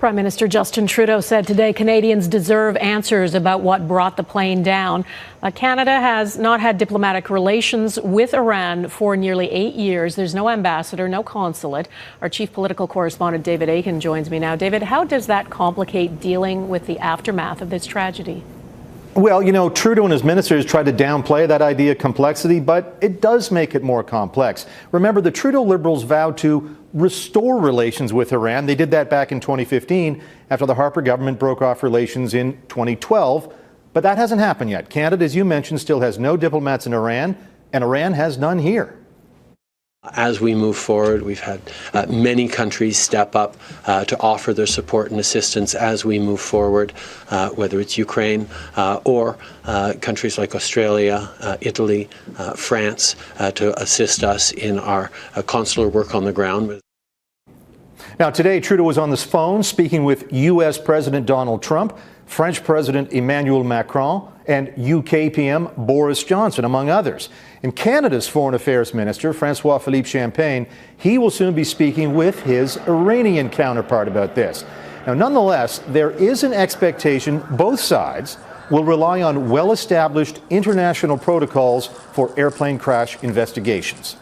Prime Minister Justin Trudeau said today Canadians deserve answers about what brought the plane down. Canada has not had diplomatic relations with Iran for nearly 8 years. There's no ambassador, no consulate. Our chief political correspondent, David Akin, joins me now. David, how does that complicate dealing with the aftermath of this tragedy? Well, you know, Trudeau and his ministers tried to downplay that idea of complexity, but it does make it more complex. Remember, the Trudeau Liberals vowed to restore relations with Iran. They did that back in 2015 after the Harper government broke off relations in 2012. But that hasn't happened yet. Canada, as you mentioned, still has no diplomats in Iran, and Iran has none here. As we move forward, we've had many countries step up to offer their support and assistance as we move forward, whether it's Ukraine or countries like Australia, Italy, France, to assist us in our consular work on the ground. Now, today, Trudeau was on the phone speaking with U.S. President Donald Trump, French President Emmanuel Macron, and UK PM Boris Johnson, among others. And Canada's Foreign Affairs Minister, François-Philippe Champagne, he will soon be speaking with his Iranian counterpart about this. Now, nonetheless, there is an expectation both sides will rely on well-established international protocols for airplane crash investigations.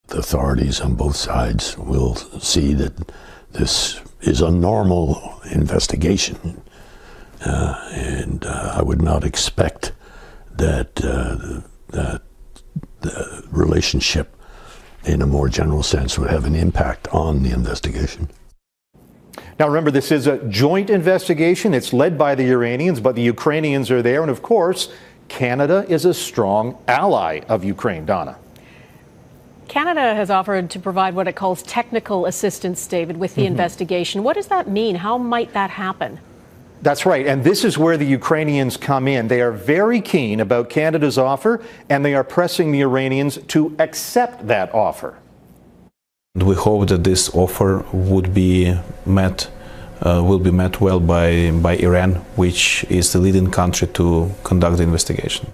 The authorities on both sides will see that this is a normal investigation. And I would not expect that that the relationship, in a more general sense, would have an impact on the investigation. Now, remember, this is a joint investigation. It's led by the Iranians, but the Ukrainians are there. And of course, Canada is a strong ally of Ukraine. Donna. Canada has offered to provide what it calls technical assistance, David, with the investigation. What does that mean? How might that happen? That's right. And this is where the Ukrainians come in. They are very keen about Canada's offer, and they are pressing the Iranians to accept that offer. We hope that this offer would be met, will be met well by Iran, which is the leading country to conduct the investigation.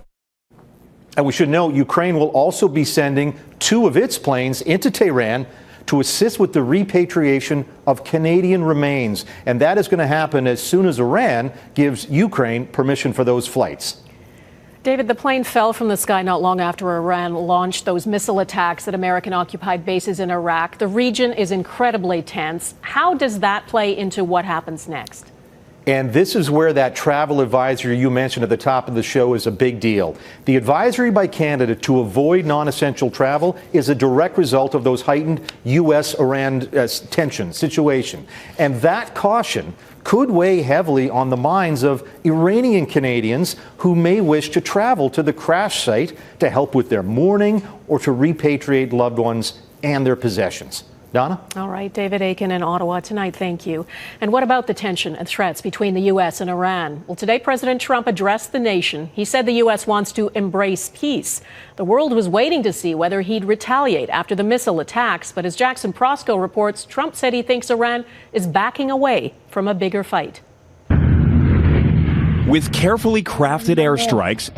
And we should note, Ukraine will also be sending 2 of its planes into Tehran to assist with the repatriation of Canadian remains. And that is going to happen as soon as Iran gives Ukraine permission for those flights. David, the plane fell from the sky not long after Iran launched those missile attacks at American-occupied bases in Iraq. The region is incredibly tense. How does that play into what happens next? And this is where that travel advisory you mentioned at the top of the show is a big deal. The advisory by Canada to avoid non-essential travel is a direct result of those heightened U.S.-Iran tension situation. And that caution could weigh heavily on the minds of Iranian Canadians who may wish to travel to the crash site to help with their mourning or to repatriate loved ones and their possessions. Donna? All right, David Akin in Ottawa tonight, thank you. And what about the tension and threats between the U.S. and Iran? Well, today President Trump addressed the nation. He said the U.S. wants to embrace peace. The world was waiting to see whether he'd retaliate after the missile attacks. But as Jackson Prosco reports, Trump said he thinks Iran is backing away from a bigger fight. With carefully crafted airstrikes,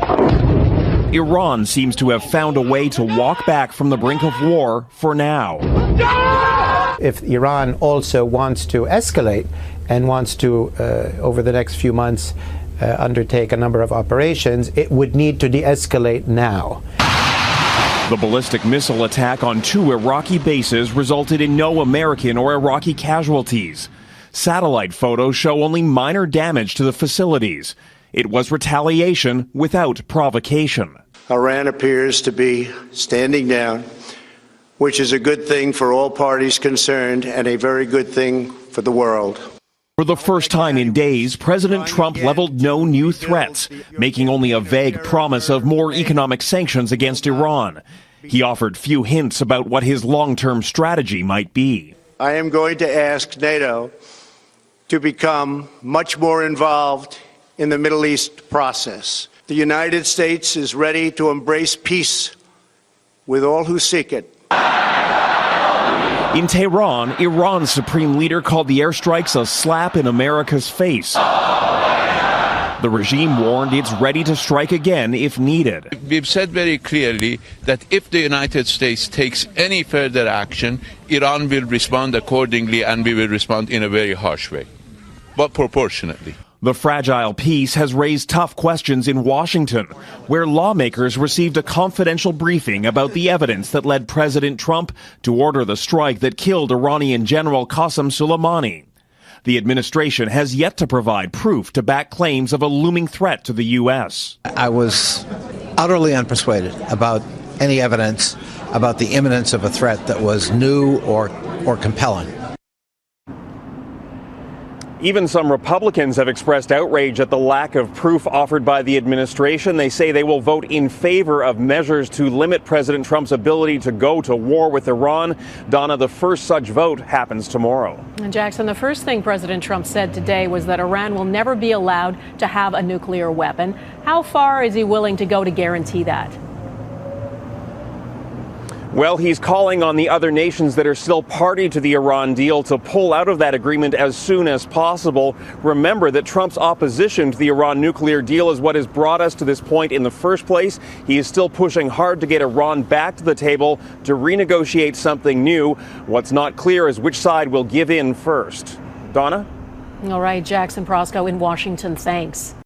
Iran seems to have found a way to walk back from the brink of war for now. If Iran also wants to escalate and wants to, over the next few months, undertake a number of operations, it would need to de-escalate now. The ballistic missile attack on 2 Iraqi bases resulted in no American or Iraqi casualties. Satellite photos show only minor damage to the facilities. It was retaliation without provocation. Iran appears to be standing down, which is a good thing for all parties concerned and a very good thing for the world. For the first time in days, President Trump leveled no new threats, making only a vague promise of more economic sanctions against Iran. He offered few hints about what his long-term strategy might be. I am going to ask NATO to become much more involved in the Middle East process. The United States is ready to embrace peace with all who seek it. In Tehran, Iran's supreme leader called the airstrikes a slap in America's face. The regime warned it's ready to strike again if needed. We've said very clearly that if the United States takes any further action, Iran will respond accordingly, and we will respond in a very harsh way, but proportionately. The fragile peace has raised tough questions in Washington, where lawmakers received a confidential briefing about the evidence that led President Trump to order the strike that killed Iranian General Qasem Soleimani. The administration has yet to provide proof to back claims of a looming threat to the U.S. I was utterly unpersuaded about any evidence about the imminence of a threat that was new or compelling. Even some Republicans have expressed outrage at the lack of proof offered by the administration. They say they will vote in favor of measures to limit President Trump's ability to go to war with Iran. Donna, the first such vote happens tomorrow. And Jackson, the first thing President Trump said today was that Iran will never be allowed to have a nuclear weapon. How far is he willing to go to guarantee that? Well, he's calling on the other nations that are still party to the Iran deal to pull out of that agreement as soon as possible. Remember that Trump's opposition to the Iran nuclear deal is what has brought us to this point in the first place. He is still pushing hard to get Iran back to the table to renegotiate something new. What's not clear is which side will give in first. Donna? All right, Jackson Proskow in Washington, thanks.